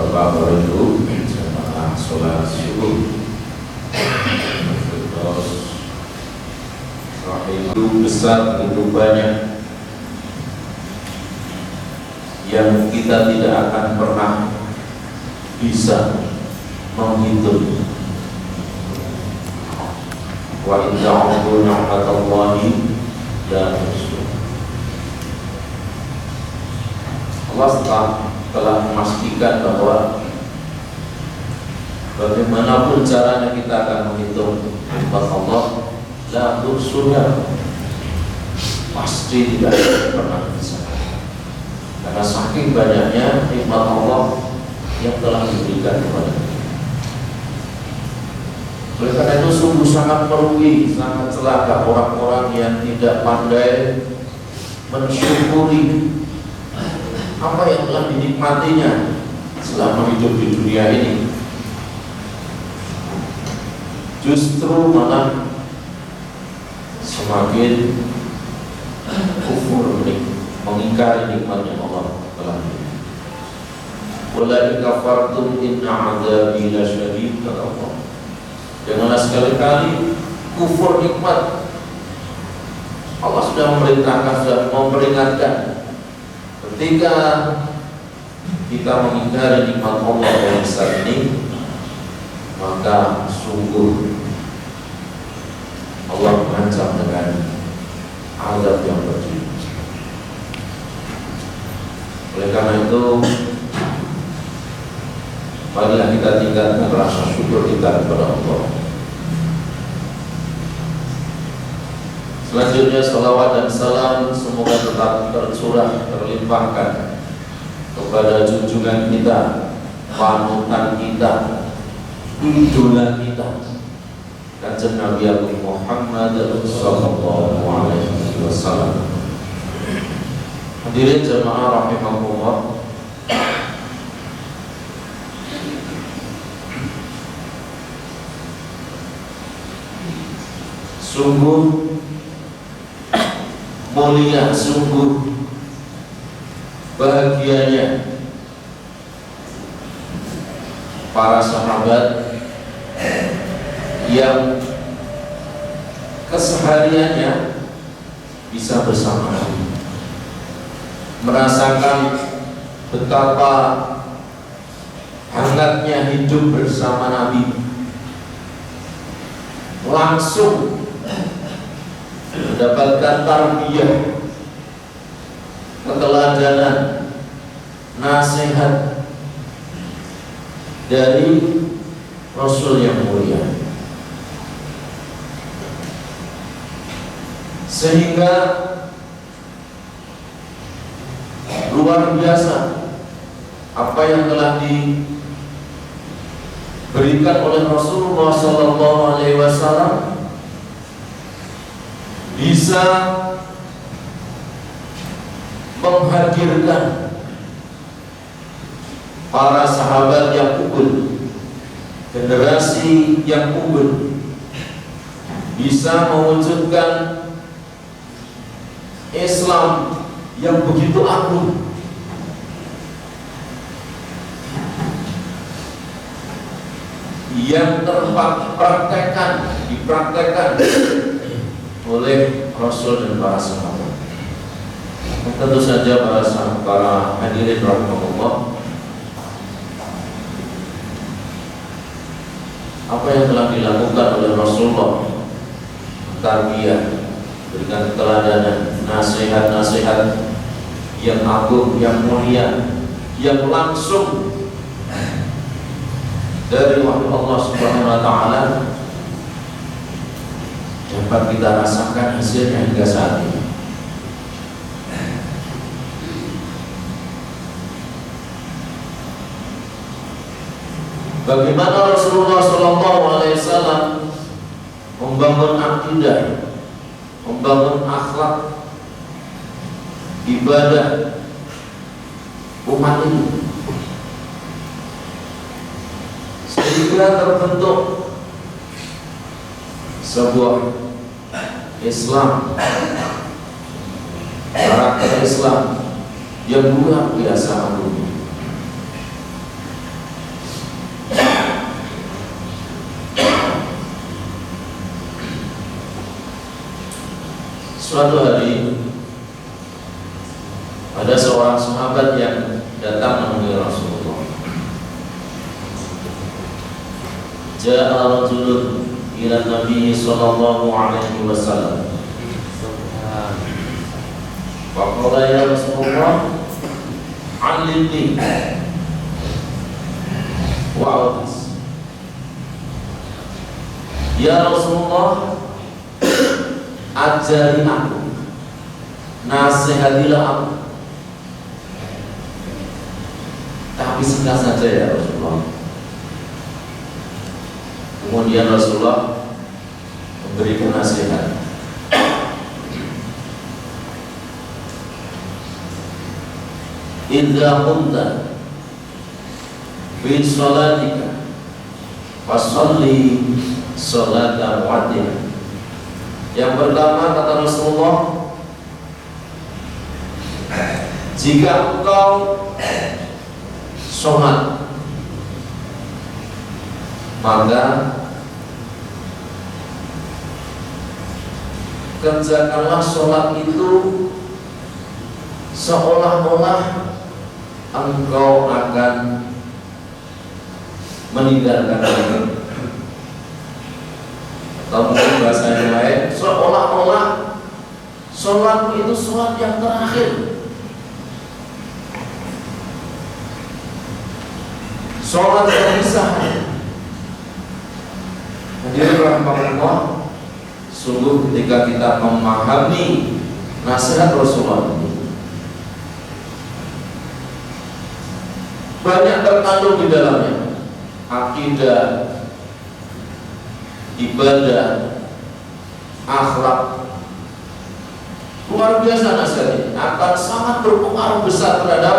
Bapak Ibu jemaah sholat subuh, itu besar, begitu banyak yang kita tidak akan pernah bisa menghitung. Wa in ta'udhu ni'matallahi la tuhsuha. Allah telah memastikan bahwa bagaimanapun caranya kita akan menghitung nikmat Allah, la tuhsuha, pasti tidak pernah bisa. Karena saking banyaknya nikmat Allah yang telah diberikan kepada kita. Oleh karena itu sungguh sangat merugi, sangat celaka orang-orang yang tidak pandai mensyukuri apa yang telah dinikmatinya selama hidup di dunia ini. Justru malah semakin kufur, mengingkari nikmatnya Allah telah diberikan. Wala in kafartum inna 'adzabi lasyadid, kata Allah. Janganlah sekali-kali kufur nikmat. Allah sudah memerintahkan, sudah memperingatkan, ketika kita mengingkari nikmat Allah yang besar ini, maka sungguh Allah mengancam dengan azab yang pedih. Oleh karena itu, marilah kita tingkatkan rasa syukur kita kepada Allah. Selanjutnya salawat dan salam semoga tetap tercurah, terlimpahkan kepada junjungan kita, panutan kita, idola kita, Kanjeng Nabi Muhammad sallallahu alaihi wasallam. Hadirin jemaah rahimakumullah, sungguh mulia, sungguh bahagianya para sahabat yang kesehariannya bisa bersama Nabi, merasakan betapa hangatnya hidup bersama Nabi, langsung mendapatkan tarbiyah, keteladanan, nasihat dari Rasul yang mulia, sehingga luar biasa apa yang telah diberikan oleh Rasulullah SAW, bisa menghadirkan para sahabat yang unggul, generasi yang unggul, bisa mewujudkan Islam yang begitu agung, yang dipraktekkan oleh Rasul dan para sahabat. Tentu saja para hadirin rahimahullah, apa yang telah dilakukan oleh Rasulullah, tarbiyah, berikan keteladanan, nasihat-nasihat yang agung, yang mulia, yang langsung dari wahyu Allah Subhanahu wa taala, dapat kita rasakan hasilnya hingga saat ini. Bagaimana Rasulullah SAW membangun akidah, membangun akhlak, ibadah umat ini, sehingga terbentuk sebuah Islam, karakter Islam yang luar biasa agung. suatu hari ada seorang sahabat yang datang menemui Rasulullah. Ja'a rajulun ila Nabi sallallahu alaihi wasallam. Faqala ya Rasulullah, 'allimni wa'udis. Ya Rasulullah, ajari aku, nasihatilah aku. Tapi singkat saja ya Rasulullah. Kemudian Rasulullah memberikan nasihat. Idza qumta fi shalatika fasholli sholata mu'addin. Yang pertama kata Rasulullah, jika engkau sholat, maka kerjakanlah sholat itu seolah-olah engkau akan meninggalkan dunia. Atau mungkin bahasanya lain, seolah-olah sholatmu itu sholat yang terakhir, sholat perpisahan. Hadirin rahimahullah, sungguh ketika kita memahami nasihat Rasulullah ini, banyak terkandung di dalamnya akidah, ibadah, akhlak. Luar biasa nasihat ini akan sangat berpengaruh besar terhadap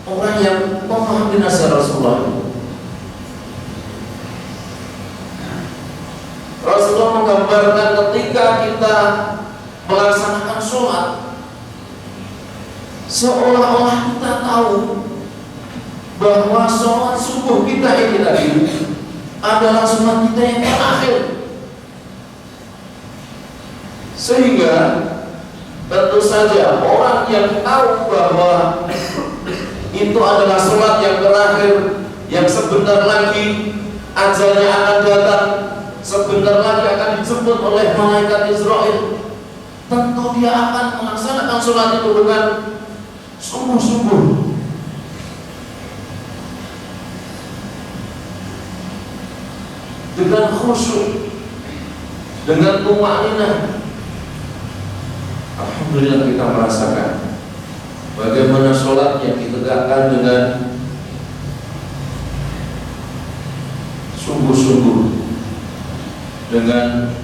orang yang memahami nasihat Rasulullah ini. Rasulullah menggambarkan ketika kita melaksanakan sholat, seolah-olah kita tahu bahwa sholat subuh kita ini tadi adalah sholat kita yang terakhir. Sehingga tentu saja orang yang tahu bahwa itu adalah sholat yang terakhir, yang sebentar lagi ajalnya akan datang, sebentar lagi akan dijemput oleh malaikat Israel, tentu dia akan melaksanakan sholat itu dengan sungguh-sungguh, dengan khusyuk, dengan tumaninah. Alhamdulillah kita merasakan bagaimana sholat yang ditegakkan dengan sungguh-sungguh, dengan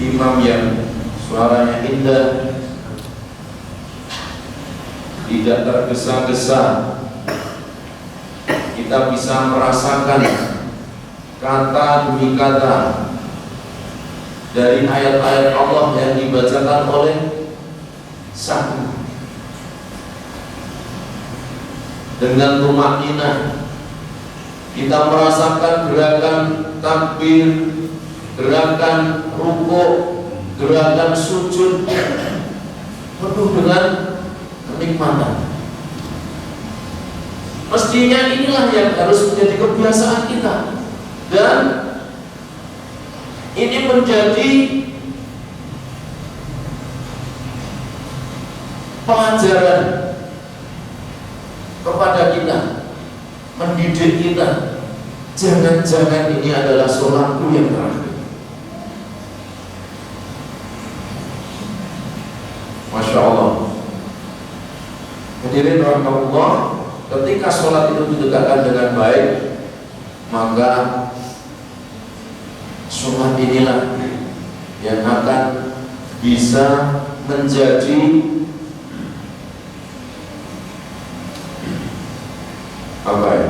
imam yang suaranya indah, tidak tergesa-gesa. Kita bisa merasakan kata demi kata dari ayat-ayat Allah yang dibacakan oleh sahih dengan tumaninah. Kita merasakan gerakan takbir, gerakan rukuk, gerakan sujud penuh dengan kenikmatan. Mestinya inilah yang harus menjadi kebiasaan kita, dan ini menjadi pelajaran kepada kita, mendidik kita. Jangan-jangan ini adalah sholatku yang terakhir. Masya Allah. Hadirin rahimahullah, ketika sholat itu ditegakkan dengan baik, maka sholat inilah yang akan bisa menjadi apa ya,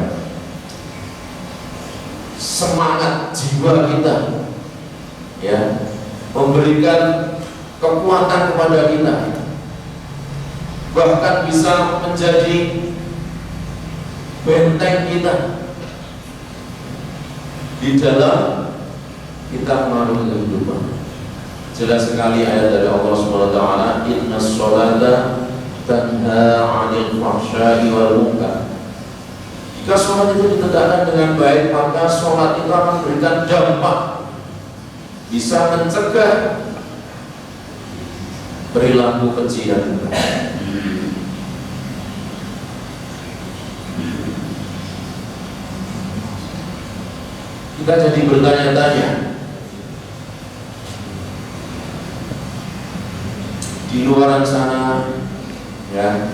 semangat jiwa kita, ya, memberikan kekuatan kepada kita, bahkan bisa menjadi benteng kita di dalam kita melalui kehidupan. Jelas sekali ayat dari Allah Subhanahu wa taala, "Innas sholata tanha 'anil fahsya'i wal munkar." Jika sholat itu ditegakkan dengan baik, maka sholat itu akan memberikan dampak, bisa mencegah perilaku keji dan munkar. Kita jadi bertanya-tanya, di luar sana, ya,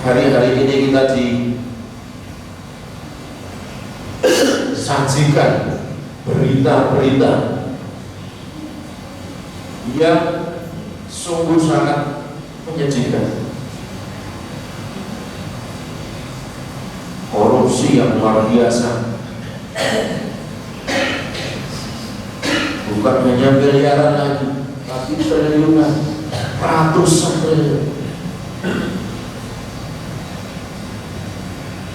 hari-hari ini kita disajikan berita-berita yang sungguh sangat menyedihkan. Korupsi yang luar biasa, bukan hanya miliaran lagi, tapi triliunan, ratusan triliun.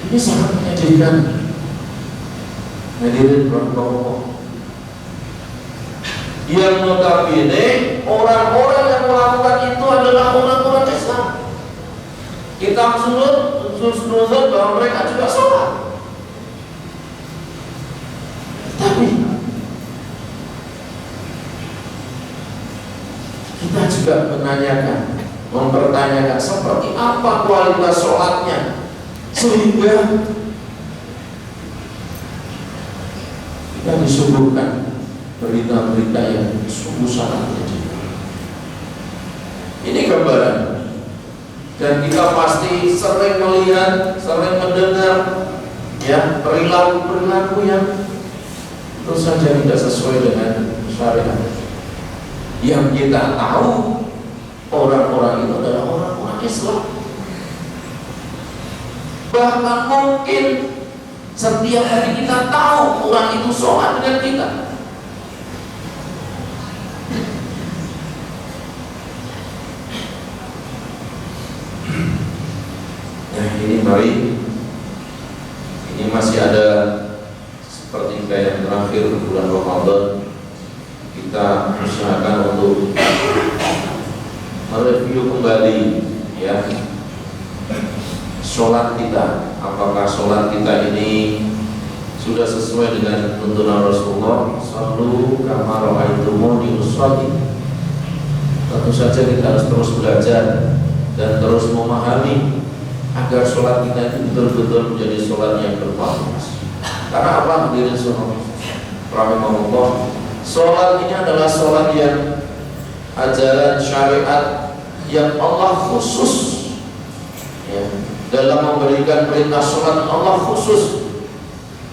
Ini sangat menyedihkan. Hadirin berpokok, yang notabene orang-orang yang melakukan itu adalah orang-orang Islam. Kita husnuzon bahwa mereka juga sholat, tapi kita juga menanyakan, mempertanyakan seperti apa kualitas sholatnya, sehingga kita disuguhkan berita-berita yang sungguh sangat menyedihkan. Ini gambaran, dan kita pasti sering melihat, sering mendengar, ya, perilaku-perilaku yang tentu saja tidak sesuai dengan syariat. Yang kita tahu, orang-orang itu adalah orang-orang Islam. Bahkan mungkin setiap hari kita tahu orang itu sholat dengan kita. Nah, ini mari, ini masih ada seperti yang terakhir bulan Ramadan, kita usahakan untuk mereview kembali, ya, sholat kita. Apakah sholat kita ini sudah sesuai dengan tuntunan Rasulullah, "Shallu kama ra'aitumuni usolli." Tentu saja kita harus terus belajar dan terus memahami agar sholat kita itu betul-betul menjadi sholat yang berkualitas. Karena apa? Hadirin rahimahullah, sholat ini adalah sholat yang ajaran syariat yang Allah khusus, ya, dalam memberikan perintah sholat. Allah khusus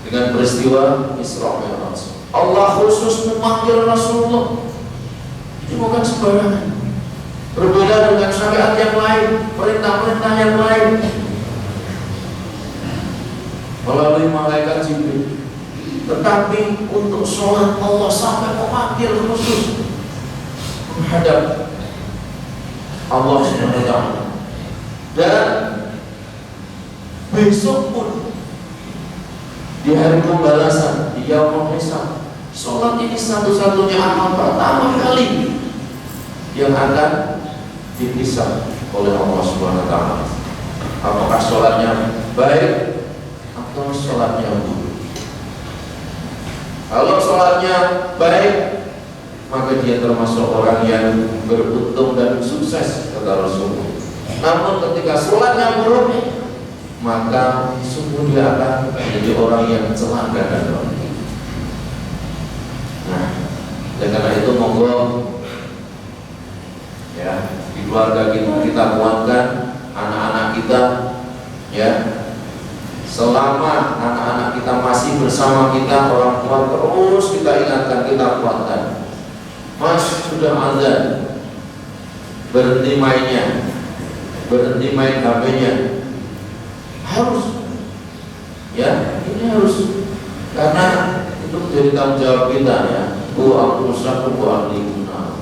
dengan peristiwa Isra Mi'raj. Allah khusus memanggil Rasulullah. Ini bukan sembarangan. Berbeda dengan syariat yang lain, perintah-perintah yang lain melalui malaikat Jibril. Tetapi untuk sholat Allah sampai memanggil khusus menghadap Allah SWT. Dan besok pun di hari pembalasan, di yaumul hisab, sholat ini satu-satunya amal pertama kali yang akan dihisab oleh Allah Subhanahu wa taala. Apakah sholatnya baik atau sholatnya buruk? Kalau sholatnya baik, maka dia termasuk orang yang beruntung dan sukses, kata Rasulullah. Namun ketika sholatnya buruk, maka sungguh dia akan menjadi orang yang celaka dan rugi. Nah, karena itu monggo, ya, di keluarga kita kuatkan anak-anak kita, ya. Selama anak-anak kita masih bersama kita, orang tua terus kita ingatkan, kita kuatkan. Mas, sudah azan, berhenti mainnya, berhenti main HP-nya. Harus, ya, ini harus, karena itu menjadi tanggung jawab kita, ya. Aku ahlikunah.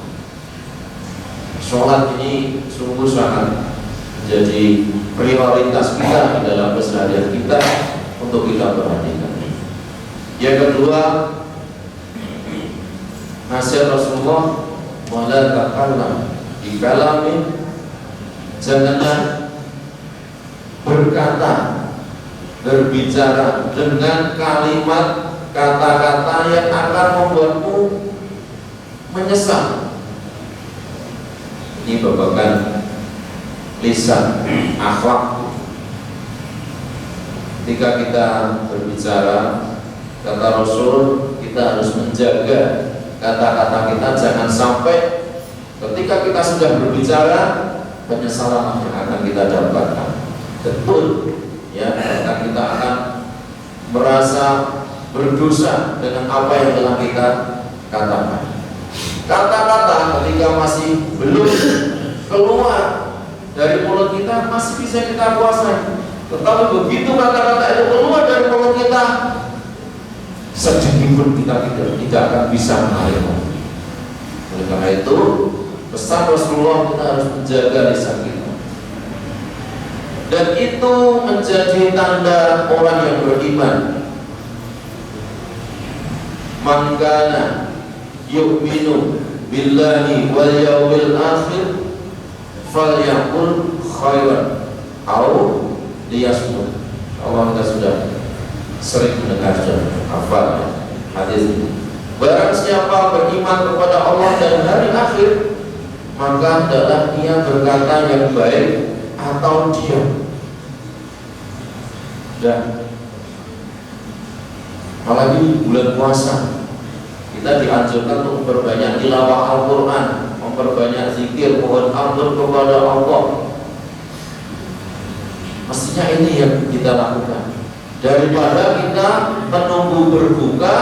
Sholat ini sungguh sangat menjadi prioritas kita di dalam keseharian kita untuk kita perhatikan. Yang kedua, nasihat Rasulullah wala takallam bi kalamin, janganlah berkata, berbicara dengan kalimat, kata-kata yang akan membuatmu menyesal. Ini babakan lisan, akhlak. Ketika kita berbicara, kata Rasul, kita harus menjaga kata-kata kita, jangan sampai ketika kita sudah berbicara penyesalan yang akan kita dapatkan. Betul, ya, karena kita akan merasa berdosa dengan apa yang telah kita katakan. Kata-kata ketika masih belum keluar dari mulut kita masih bisa kita kuasai. Tetapi begitu kata-kata itu keluar dari mulut kita, sedikit pun kita tidak akan bisa menarik. Oleh karena itu, pesan Rasulullah, kita harus menjaga lisan kita. Dan itu menjadi tanda orang yang beriman. Man kana yu'minu billahi wal yawmil akhir falyaqul khairan aw liyasmut. Allah, kita sudah sering mendengar hafal hadis ini. Barang siapa beriman kepada Allah dan hari akhir, maka adalah dia berkata yang baik atau diam. Dan apalagi bulan puasa, kita dianjurkan untuk memperbanyak tilawah Al-Quran, memperbanyak zikir, mohon ampun kepada Allah. Mestinya ini yang kita lakukan, daripada kita menunggu berbuka,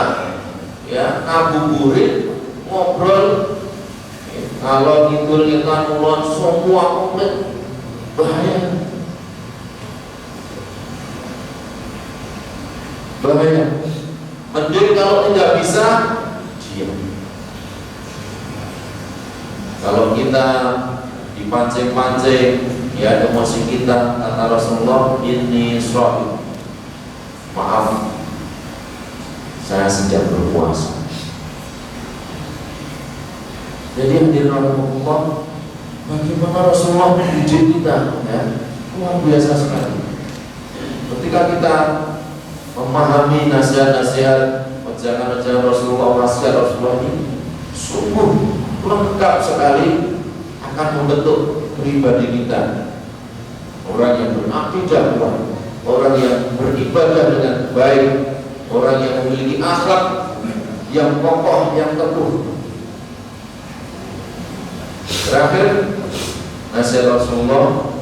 ya, ngabuburit, ngobrol, kalau ngidul kita ngulon semua komplit, bahaya. Mending kalau tidak bisa, diam. Kalau kita dipancing-pancing, ya, emosi kita, kata Rasulullah, ini shahid, maaf, saya sedang berpuasa. Jadi hadirin Allah, bagaimana Rasulullah mendidik kita, ya, luar biasa sekali. Ketika kita memahami nasihat-nasihat ajaran Rasulullah, wasiat Rasulullah ini sungguh lengkap sekali, akan membentuk pribadi kita. Orang yang berakidah, orang yang beribadah dengan baik, orang yang memiliki akhlak yang kokoh, yang teguh. Terakhir, nasihat Rasulullah,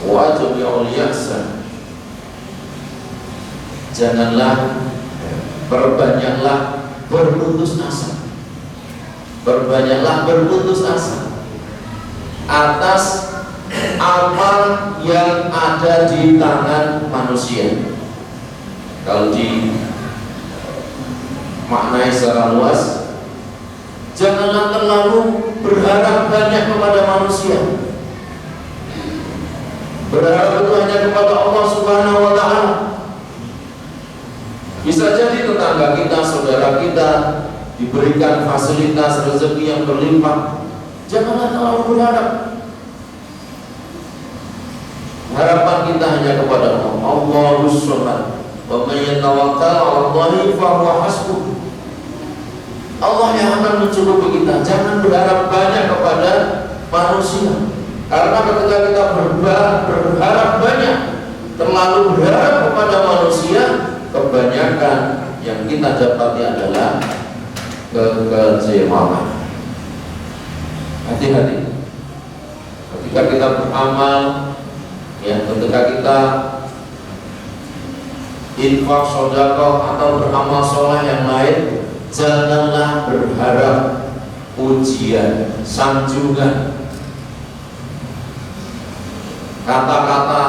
wajib ya'ul-ya'sa, janganlah, perbanyaklah berputus asa. Perbanyaklah berputus asa atas apa yang ada di tangan manusia. Kalau dimaknai secara luas, janganlah terlalu berharap banyak kepada manusia. Berharap itu hanya kepada Allah Subhanahu wa ta'ala. Bisa jadi tetangga kita, saudara kita diberikan fasilitas rezeki yang berlimpah, janganlah terlalu berharap. Harapan kita hanya kepada Allah. Allahus Samad, wa may yatawakkal 'ala Allahi fa huwa hasbuh. Allah yang akan mencukupi kita. Jangan berharap banyak kepada manusia. Karena ketika kita berharap banyak, terlalu berharap kepada manusia, kebanyakan yang kita dapati adalah kekecewaan. Hati-hati ketika kita beramal, ya, ketika kita infak, sedekah, atau beramal soleh yang lain, janganlah berharap pujian, sanjungan, kata-kata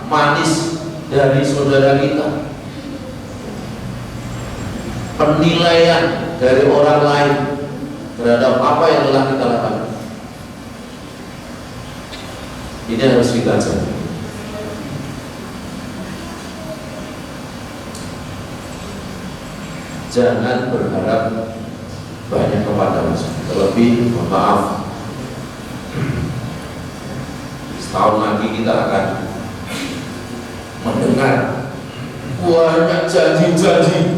manis dari saudara kita, penilaian dari orang lain terhadap apa yang telah kita lakukan. Ini harus kita jaga. jangan berharap banyak kepada masjid. Terlebih, mohon maaf, setahun lagi kita akan mendengar banyak janji-janji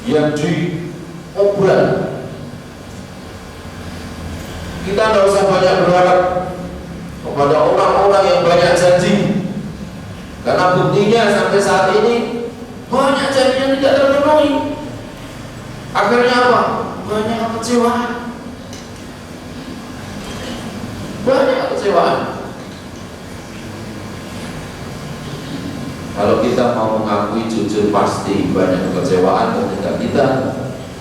yang diobral. Kita tidak usah banyak berharap kepada orang-orang yang banyak janji, karena buktinya sampai saat ini banyak janji yang tidak terpenuhi. Akhirnya apa? Banyak kekecewaan. Banyak kekecewaan. Kalau kita mau mengakui jujur, pasti banyak kekecewaan ketika kita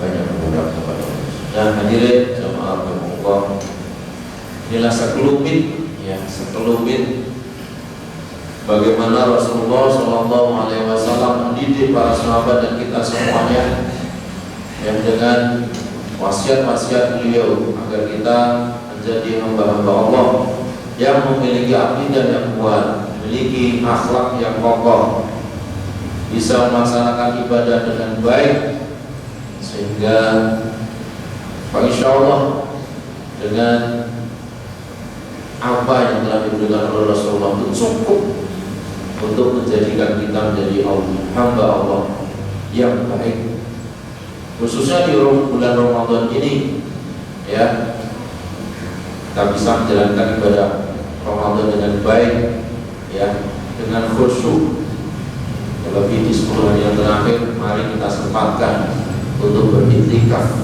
banyak berharap kepada Allah. Dan hadirin jemaah Allah, inilah sekelumit, ya, sekelumit bagaimana Rasulullah SAW mendidik para sahabat dan kita semuanya, yang dengan wasiat-wasiat beliau agar kita menjadi hamba-hamba Allah yang memiliki akidah yang kuat, memiliki akhlak yang kokoh, bisa melaksanakan ibadah dengan baik, sehingga insya Allah dengan apa yang telah diberikan oleh Rasulullah itu cukup untuk menjadikan kita menjadi hamba Allah yang baik, khususnya di bulan Ramadan ini, ya, kita bisa menjalankan ibadah Ramadan dengan baik, ya, dengan khusyuk. Terlebih di 10 hari yang terakhir, mari kita sempatkan untuk beriktikaf.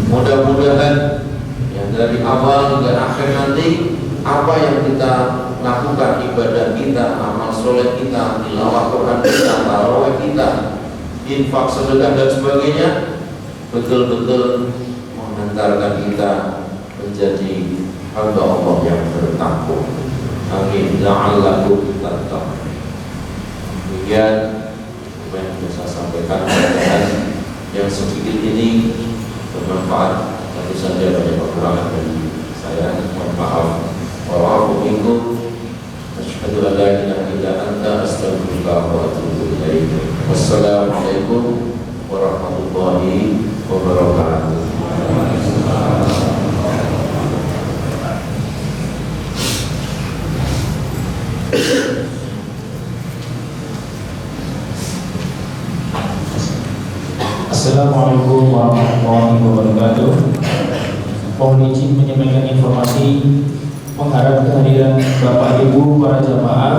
Mudah-mudahan yang dari awal hingga akhir nanti, apa yang kita lakukan, ibadah kita, amal soleh kita, tilawah Quran kita, tarawih kita, infak, sedekah dan sebagainya, betul-betul mengantarkan kita menjadi hamba Allah yang bertakwa. Amin. La'allakum tattaqun. Demikian apa yang bisa saya sampaikan, mudah-mudahan yang sedikit ini bermanfaat. Tentu saja banyak kekurangan dari saya, mohon maaf. Wa'alaikum minkum. Asyhadu an la ilaha illa anta, astaghfiruka wa atubu ilaik. Wassalamualaikum warahmatullahi wabarakatuh. Assalamualaikum warahmatullahi wabarakatuh. Mohon izin menyampaikan informasi mengharap kehadiran Bapak Ibu para jamaah